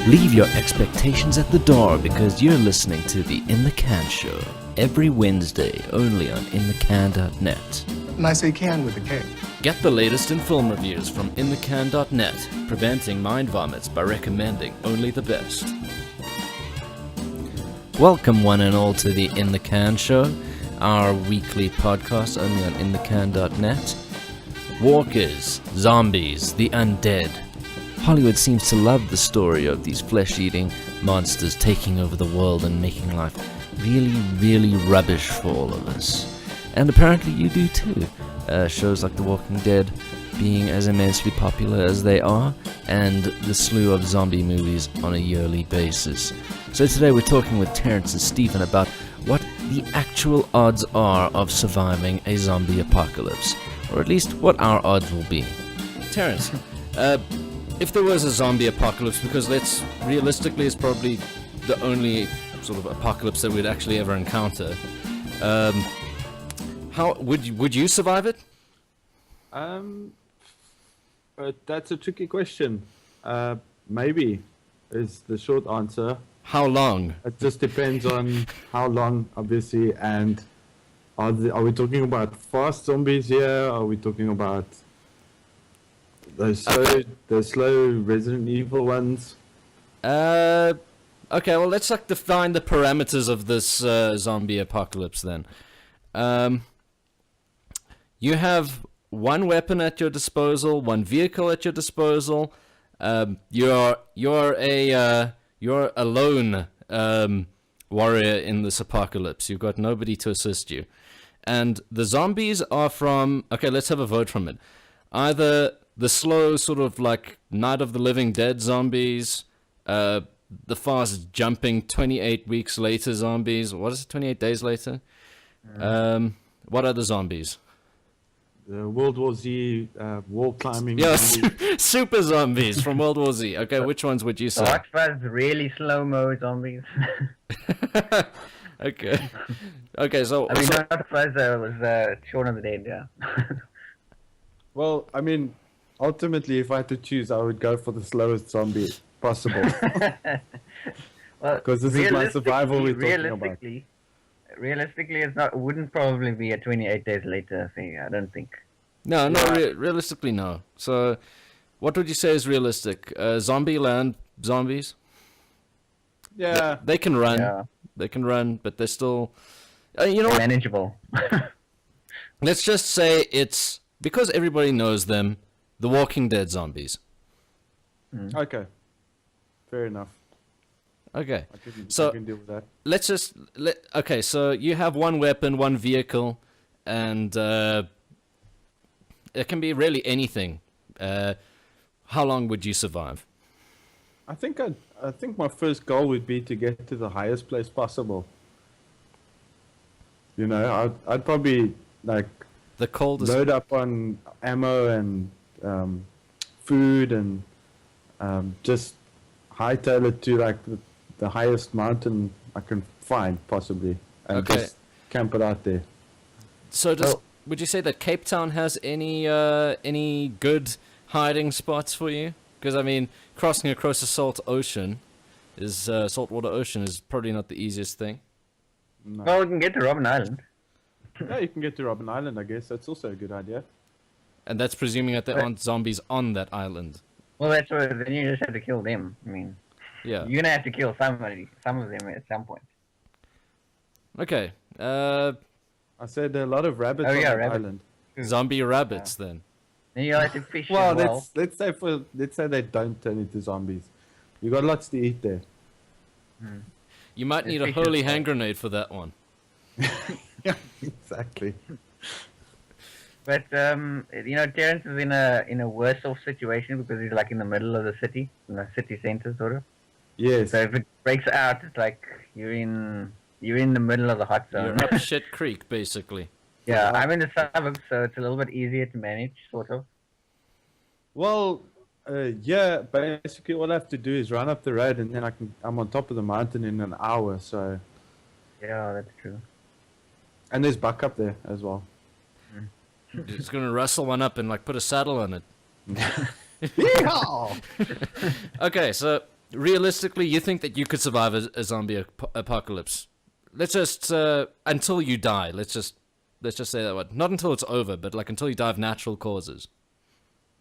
Leave your expectations at the door because you're listening to the In the Can Show every Wednesday only on inthecan.net. And I say can with a K. Get the latest in film reviews from inthecan.net, preventing mind vomits by recommending only the best. Welcome one and all to the In the Can Show, our weekly podcast only on inthecan.net. Walkers, zombies, the undead. Hollywood seems to love the story of these flesh-eating monsters taking over the world and making life really, really rubbish for all of us. And apparently you do too. Shows like The Walking Dead being as immensely popular as they are, and the slew of zombie movies on a yearly basis. So today we're talking with Terrence and Stephen about what the actual odds are of surviving a zombie apocalypse, or at least what our odds will be. Terrence, if there was a zombie apocalypse, because realistically it's probably the only sort of apocalypse that we'd actually ever encounter, how would you survive it? That's a tricky question. Maybe is the short answer. How long? It just depends on how long, obviously, and are we talking about fast zombies here? Are we talking about the slow Resident Evil ones? Okay, well, let's define the parameters of this zombie apocalypse then. You have one weapon at your disposal, one vehicle at your disposal. You're a lone warrior in this apocalypse. You've got nobody to assist you. And the zombies are from... Okay, let's have a vote from it. Either the slow sort of like Night of the Living Dead zombies, the fast jumping 28 weeks later zombies. What is it, 28 days later? What other zombies? The World War Z wall climbing. Yeah, super zombies from World War Z. Okay, which ones would you say? Hot Fuzz, really slow-mo zombies. Okay. Okay, so... I mean, Hot Fuzz was Shaun of the Dead, yeah. Well, I mean, ultimately, if I had to choose, I would go for the slowest zombie possible. Well, because this is my survival we're talking about. Realistically, it wouldn't probably be a 28 days later thing, I don't think. No, realistically, no. So, what would you say is realistic? Zombie land zombies? Yeah. They can run. Yeah. They can run, but they're still... you know what? Manageable. Let's just say it's... Because everybody knows them, The Walking Dead zombies. Okay. Fair enough. Okay. I can deal with that. Let's just... Okay, so you have one weapon, one vehicle, and it can be really anything. How long would you survive? I think my first goal would be to get to the highest place possible. You know, I'd probably like the coldest... load up on ammo and food and just hightail it to like the highest mountain I can find possibly, and just camp it out there. So would you say that Cape Town has any good hiding spots for you? Because I mean, crossing across a saltwater ocean is probably not the easiest thing. No. Well, we can get to Robben Island. Yeah, you can get to Robben Island, I guess. That's also a good idea. And that's presuming that there aren't zombies on that island. Well, that's where then you just have to kill them. I mean, yeah, you're gonna have to kill some of them at some point. Okay. I said there are a lot of rabbits on the island. Zombie rabbits, then. Then you have to fish. Well, let's say they don't turn into zombies. You got lots to eat there. You might need a holy hand grenade for that one. Yeah, exactly. But you know, Terrence is in a worse off situation because he's like in the middle of the city, in the city center, sort of. Yes. So if it breaks out, it's like you're in the middle of the hot zone. You're up shit creek, basically. Yeah, I'm in the suburbs, so it's a little bit easier to manage, sort of. Well, yeah. Basically, all I have to do is run up the road, and then I'm on top of the mountain in an hour. So. Yeah, that's true. And there's buck up there as well. He's gonna rustle one up and like put a saddle on it. Yeehaw! Okay, so realistically, you think that you could survive a zombie apocalypse? Let's just until you die. Let's just say that one. Not until it's over, but like until you die of natural causes.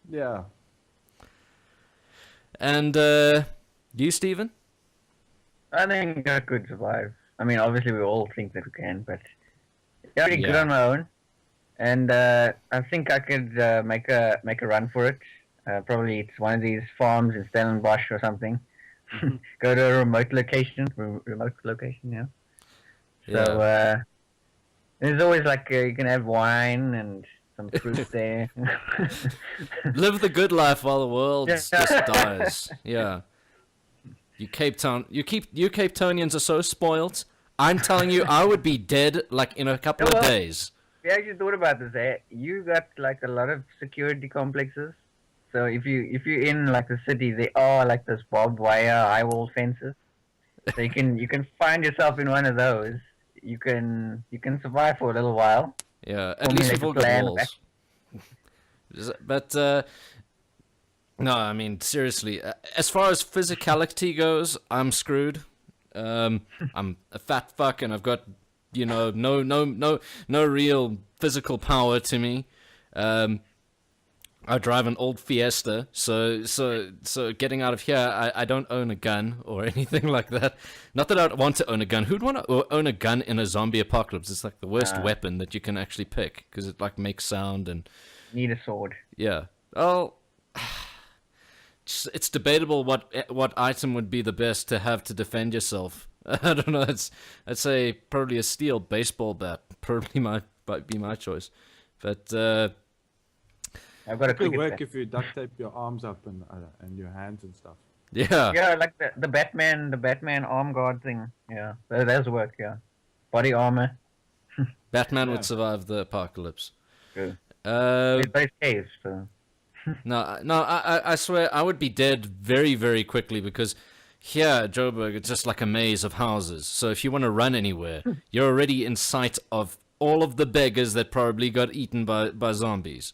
Yeah. And you, Stephen? I think I could survive. I mean, obviously we all think that we can, but I'm pretty good Yeah. on my own. And I think I could make a run for it. Probably it's one of these farms in Stellenbosch or something. Go to a remote location. Yeah. So there's always like you can have wine and some fruit there. Live the good life while the world Yeah. just dies. Yeah. You Cape Townians are so spoiled. I'm telling you, I would be dead like in a couple of days. We actually thought about this. You got like a lot of security complexes. So if you're in like the city, there are like those barbed wire high wall fences. So you can find yourself in one of those. You can survive for a little while. Yeah, at least with all the walls. But no, I mean seriously. As far as physicality goes, I'm screwed. I'm a fat fuck, and I've got no real physical power to me. I drive an old Fiesta, so getting out of here, I don't own a gun or anything like that. Not that I'd want to own a gun. Who'd want to own a gun in a zombie apocalypse? It's like the worst weapon that you can actually pick because it like makes sound and need a sword. Yeah. Oh, it's debatable what item would be the best to have to defend yourself. I don't know. I'd say probably a steel baseball bat. Probably might be my choice, but. I've got a It could work if you duct tape your arms up and your hands and stuff. Yeah. Yeah, like the Batman arm guard thing. Yeah, that does work. Yeah, body armor. Batman would survive the apocalypse. Good. But it's caves, so. No, I swear I would be dead very, very quickly because here at Joburg it's just like a maze of houses. So if you want to run anywhere, you're already in sight of all of the beggars that probably got eaten by zombies.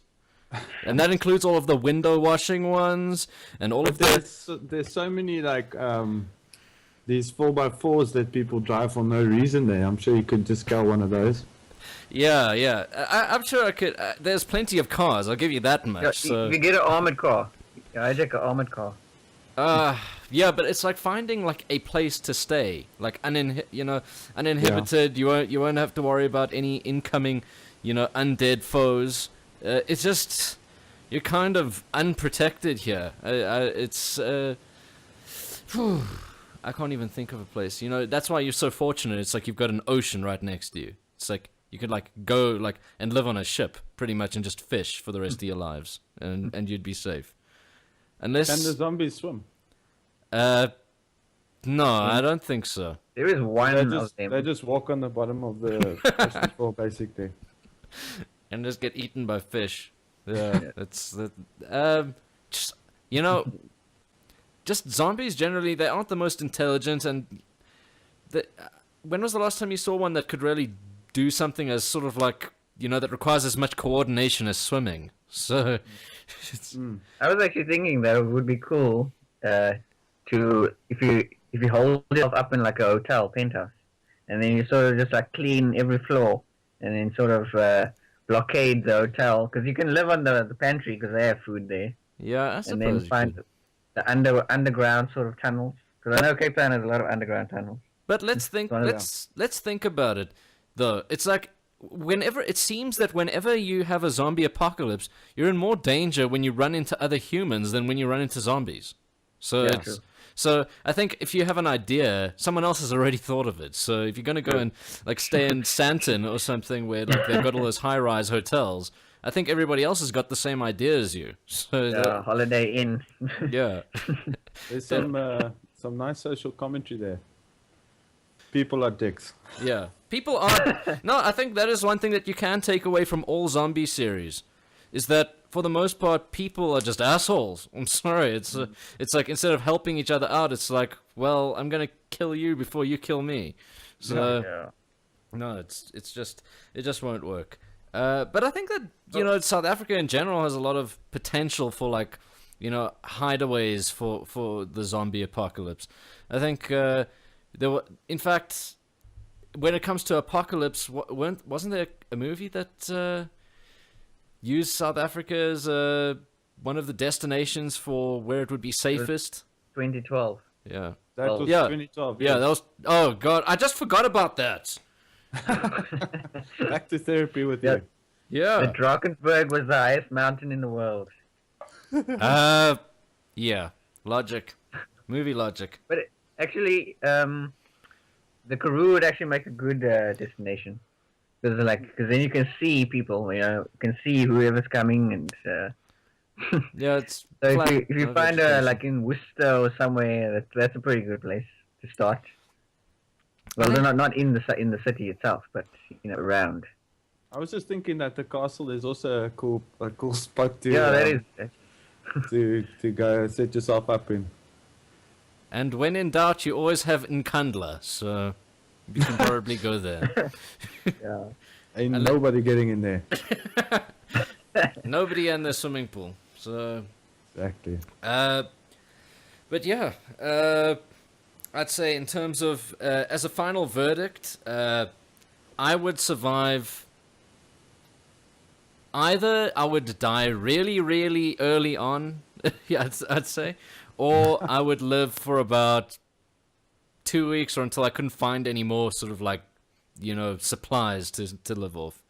And that includes all of the window washing ones and all of the... There's so many like these 4x4s that people drive for no reason there. I'm sure you could just get one of those. Yeah. I'm sure I could... there's plenty of cars, I'll give you that much. Yeah, so... You get an armored car. Yeah, I take an armored car. Yeah, but it's like finding like a place to stay, like uninhibited. Yeah. You won't have to worry about any incoming, undead foes. It's just you're kind of unprotected here. It's I can't even think of a place. That's why you're so fortunate. It's like you've got an ocean right next to you. It's like you could like go like and live on a ship pretty much and just fish for the rest of your lives, and you'd be safe. Unless can the zombies swim? No, I don't think so. There is one of them. They just walk on the bottom of the ocean floor, basically. And just get eaten by fish. Yeah, that's just zombies generally. They aren't the most intelligent, and when was the last time you saw one that could really do something as sort of like that requires as much coordination as swimming? So, I was actually thinking that it would be cool to if you hold yourself up in like a hotel penthouse, and then you sort of just like clean every floor, and then sort of blockade the hotel because you can live on the pantry because they have food there. Yeah, I suppose. And then find the underground sort of tunnels because I know Cape Town has a lot of underground tunnels. But let's think about it though. It's like it seems that whenever you have a zombie apocalypse, you're in more danger when you run into other humans than when you run into zombies. So So I think if you have an idea, someone else has already thought of it. So if you're going to go and like stay in Santon or something where like they've got all those high-rise hotels, I think everybody else has got the same idea as you. So Holiday Inn. Yeah. There's some nice social commentary there. People are dicks. Yeah. People are... No, I think that is one thing that you can take away from all zombie series, is that for the most part, people are just assholes. I'm sorry. It's like instead of helping each other out, it's like, well, I'm gonna kill you before you kill me. So no, it just won't work. But I think that South Africa in general has a lot of potential for like hideaways for the zombie apocalypse. I think there were, in fact, when it comes to apocalypse, wasn't there a movie that used South Africa as one of the destinations for where it would be safest? 2012. Yeah. That was Yeah. 2012. Yeah, that was. Oh God, I just forgot about that. Back to therapy with Yeah. you. Yeah. The Drakensberg was the highest mountain in the world. Yeah. Logic. Movie logic. But actually, the Karoo would actually make a good destination. Because then you can see people, you can see whoever's coming, and Yeah, it's. so flat, if you no find vegetation. like in Worcester or somewhere, that's a pretty good place to start. Well, think- they're not in the city itself, but around. I was just thinking that the castle is also a cool spot to Yeah, that is. to go set yourself up in. And when in doubt, you always have Nkandla, so you can probably go there. Yeah. Ain't And nobody getting in there. Nobody in the swimming pool. So, Exactly. but yeah, I'd say in terms of as a final verdict, I would survive. Either I would die really, really early on, yeah, I'd say, or I would live for about 2 weeks or until I couldn't find any more sort of like, supplies to live off.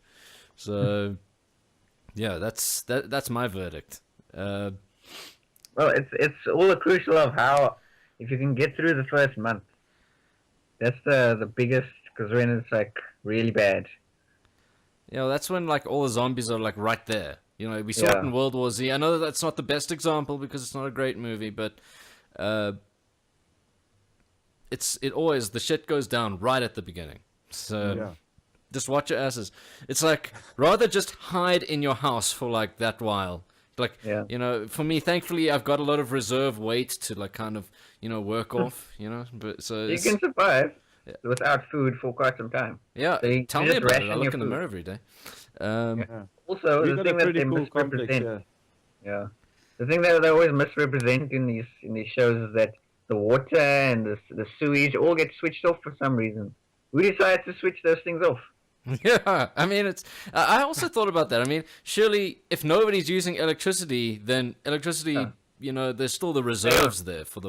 So, yeah, that's my verdict. Well, it's all a crucial of how, if you can get through the first month, that's the biggest, because when it's like really bad. That's when like all the zombies are like right there. We saw it Yeah. in World War Z. I know that's not the best example because it's not a great movie, but it always, the shit goes down right at the beginning. So Yeah. just watch your asses. It's like rather just hide in your house for like that while. Like Yeah. for me, thankfully, I've got a lot of reserve weight to like kind of work off. But so You it's, can survive without food for quite some time. yeah. So you Tell can me just about it. ration I look your in the food. mirror every day. Yeah. Also, We've the got a thing that pretty they cool complex, misrepresent, yeah. the thing that they always misrepresent in these shows is that the water and the sewage all get switched off for some reason. Who decides to switch those things off? Yeah, I mean, it's. I also thought about that. I mean, surely if nobody's using electricity, then electricity, there's still the reserves there for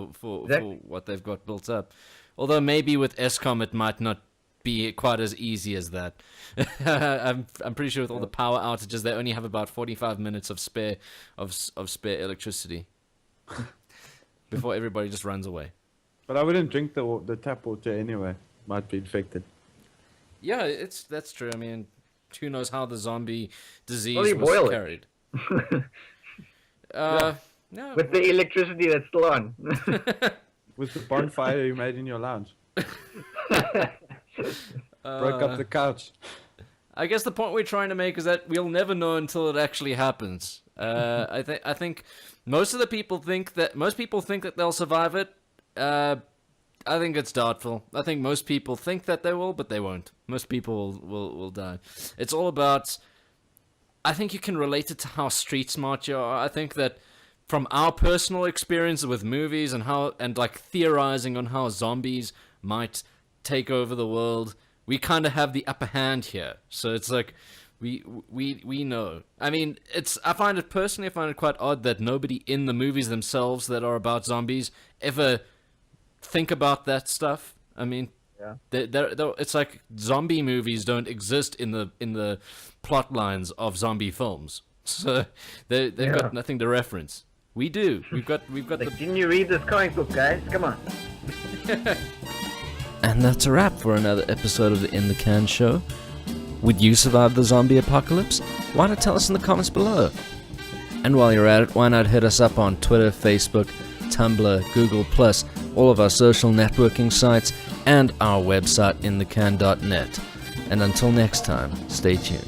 Exactly. what they've got built up. Although maybe with ESCOM it might not be quite as easy as that. I'm pretty sure with all the power outages they only have about 45 minutes of spare electricity before everybody just runs away. But I wouldn't drink the tap water anyway. Might be infected. Yeah, that's true. I mean, who knows how the zombie disease Well, you was boil it. carried. No. With the electricity that's still on. With the bonfire you made in your lounge. Broke up the couch. I guess the point we're trying to make is that we'll never know until it actually happens. I think most people think that they'll survive it. I think it's doubtful. I think most people think that they will, but they won't. Most people will die. It's all about. I think you can relate it to how street smart you are. I think that from our personal experience with movies and like theorizing on how zombies might take over the world, we kind of have the upper hand here. So it's like we know. I mean, I find it quite odd that nobody in the movies themselves that are about zombies ever think about that stuff. I mean, Yeah. It's like zombie movies don't exist in the plot lines of zombie films, so they've got nothing to reference. We do. We've got Like, didn't you read this comic book, guys? Come on. And that's a wrap for another episode of the In the Can Show. Would you survive the zombie apocalypse? Why not tell us in the comments below? And while you're at it, why not hit us up on Twitter, Facebook, Tumblr, Google+, all of our social networking sites, and our website inthecan.net. And until next time, stay tuned.